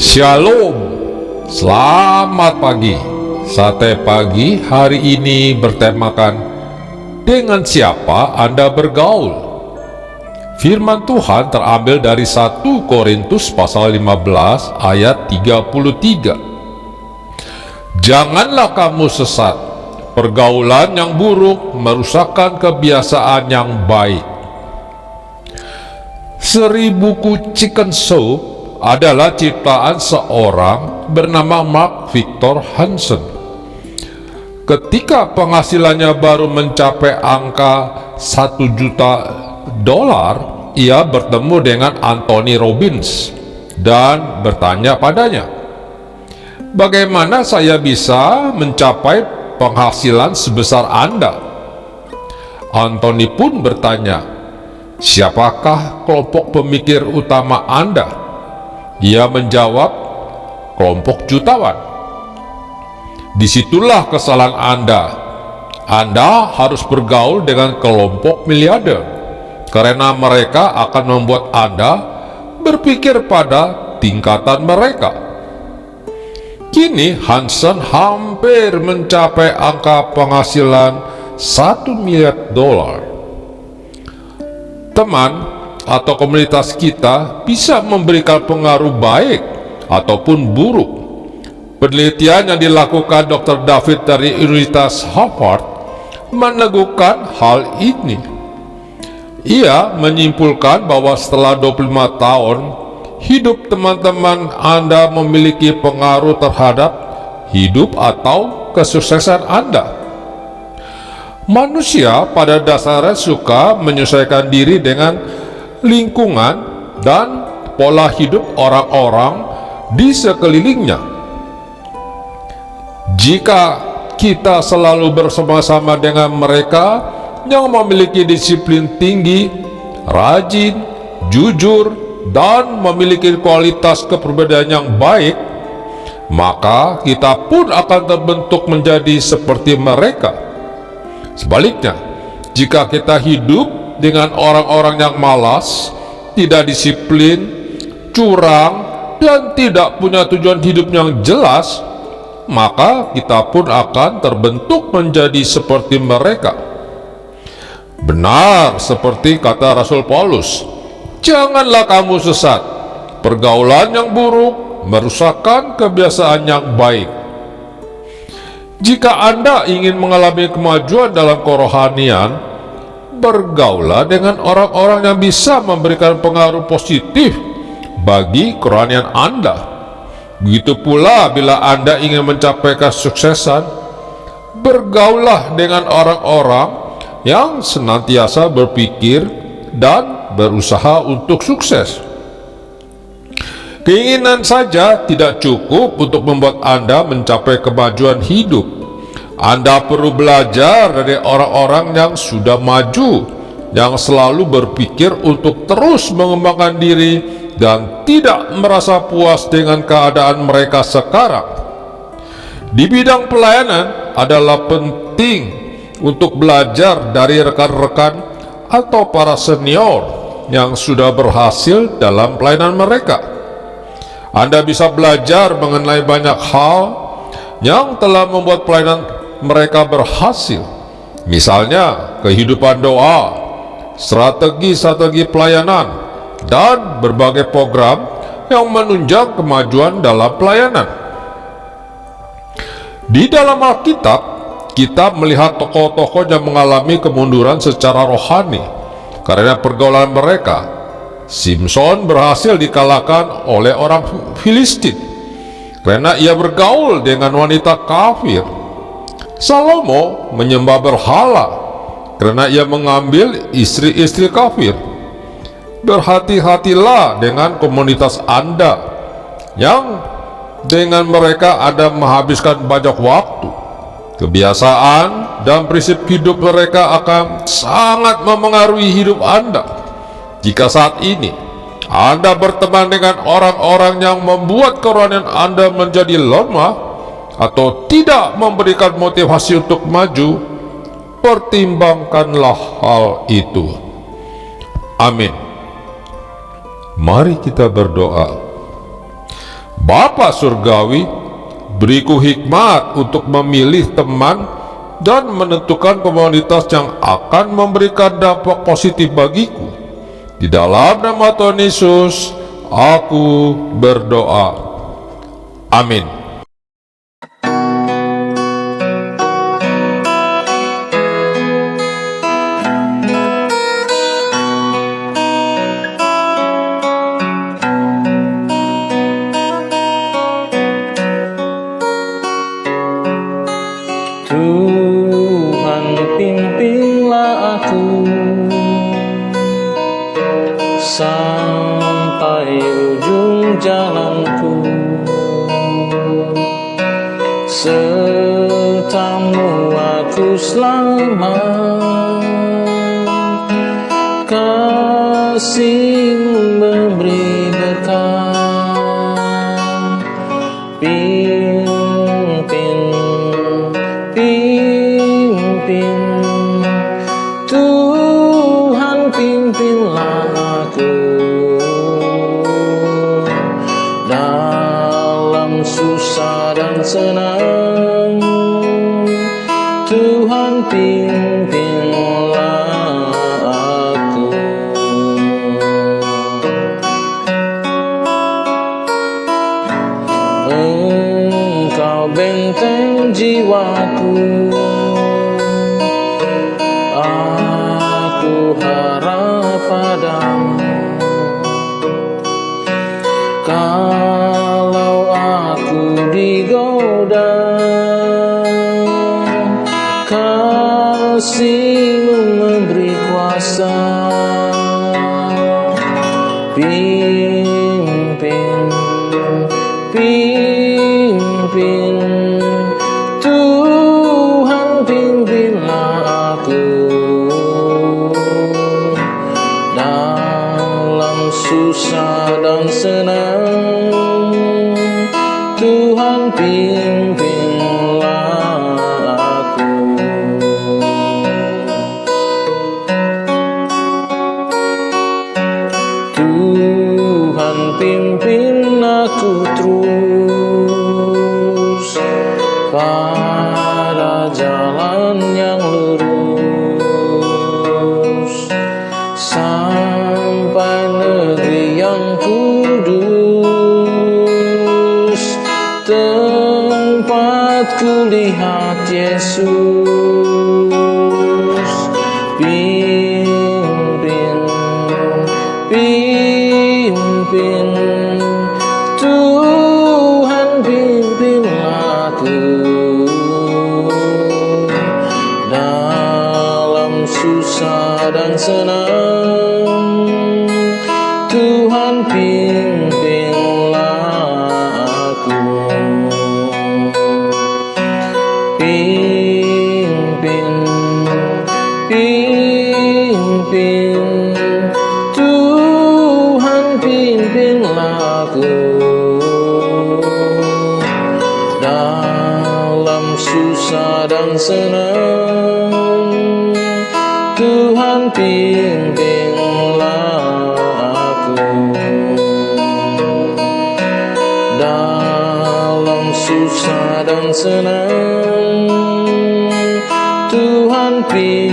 Shalom, selamat pagi. Sate pagi hari ini bertemakan dengan siapa Anda bergaul. Firman Tuhan terambil dari 1 Korintus pasal 15 ayat 33. Janganlah kamu sesat, pergaulan yang buruk merusakkan kebiasaan yang baik. Seribuku Chicken Soup adalah ciptaan seorang bernama Mark Victor Hansen. Ketika penghasilannya baru mencapai angka $1 juta, ia bertemu dengan Anthony Robbins dan bertanya padanya, "Bagaimana saya bisa mencapai penghasilan sebesar Anda?" Anthony pun bertanya, "Siapakah kelompok pemikir utama Anda?" Ia menjawab, "Kelompok jutawan." Disitulah kesalahan Anda. Anda harus bergaul dengan kelompok miliarder, karena mereka akan membuat Anda berpikir pada tingkatan mereka. Kini Hansen hampir mencapai angka penghasilan $1 miliar. Teman atau komunitas kita bisa memberikan pengaruh baik ataupun buruk. Penelitian yang dilakukan Dr. David dari Universitas Harvard meneguhkan hal ini. Ia menyimpulkan bahwa setelah 25 tahun hidup teman-teman Anda memiliki pengaruh terhadap hidup atau kesuksesan Anda. Manusia pada dasarnya suka menyesuaikan diri dengan lingkungan dan pola hidup orang-orang di sekelilingnya. Jika kita selalu bersama-sama dengan mereka yang memiliki disiplin tinggi, rajin, jujur, dan memiliki kualitas kepribadian yang baik, maka kita pun akan terbentuk menjadi seperti mereka. Sebaliknya, jika kita hidup dengan orang-orang yang malas, tidak disiplin, curang, dan tidak punya tujuan hidup yang jelas, maka kita pun akan terbentuk menjadi seperti mereka. Benar seperti kata Rasul Paulus, "Janganlah kamu sesat, pergaulan yang buruk merusakkan kebiasaan yang baik." Jika Anda ingin mengalami kemajuan dalam kerohanian, bergaulah dengan orang-orang yang bisa memberikan pengaruh positif bagi kerohanian Anda. Begitu pula bila Anda ingin mencapai kesuksesan, bergaulah dengan orang-orang yang senantiasa berpikir dan berusaha untuk sukses. Keinginan saja tidak cukup untuk membuat Anda mencapai kemajuan hidup. Anda perlu belajar dari orang-orang yang sudah maju, yang selalu berpikir untuk terus mengembangkan diri dan tidak merasa puas dengan keadaan mereka sekarang. Di bidang pelayanan adalah penting untuk belajar dari rekan-rekan atau para senior yang sudah berhasil dalam pelayanan mereka. Anda bisa belajar mengenai banyak hal yang telah membuat pelayanan mereka berhasil, misalnya kehidupan doa, strategi-strategi pelayanan, dan berbagai program yang menunjang kemajuan dalam pelayanan. Di dalam Alkitab, kita melihat tokoh-tokoh yang mengalami kemunduran secara rohani karena pergaulan mereka. Simson berhasil dikalahkan oleh orang Filistin karena ia bergaul dengan wanita kafir. Salomo menyembah berhala karena ia mengambil istri-istri kafir. Berhati-hatilah dengan komunitas Anda yang dengan mereka Anda menghabiskan banyak waktu. Kebiasaan dan prinsip hidup mereka akan sangat memengaruhi hidup Anda. Jika saat ini Anda berteman dengan orang-orang yang membuat kerohanian Anda menjadi lemah atau tidak memberikan motivasi untuk maju, pertimbangkanlah hal itu. Amin. Mari kita berdoa. Bapa Surgawi, beriku hikmat untuk memilih teman dan menentukan komunitas yang akan memberikan dampak positif bagiku. Di dalam nama Tuhan Yesus, aku berdoa. Amin. Tuhan, pimpinlah aku sampai ujung jalanku, sertamu aku selamat, kasih-Mu memberi berkat. Pimpin Tuhan, pimpinlah aku dalam susah dan senang. Tuhan, pimpinlah aku. Engkau benteng jiwaku, aku harap padamu. Kalau aku digoda, kasih-Mu memberi kuasa. Pimpin Tuhan, pimpinlah aku dalam susah dan senang. Tuhan, pimpinlah aku. Tuhan, pimpin aku terus pada jalan yang lurus, sampai negeri yang kudus, tempat kulihat Yesus. Pimpin Tuhan, pimpinlah aku dalam susah dan senang. Tuhan, pimpinlah aku. Pimpin Tuhan, pimpinlah aku dalam susah dan senang. Tuhan, pimpinlah aku dalam susah dan senang. Tuhan, pimpinlah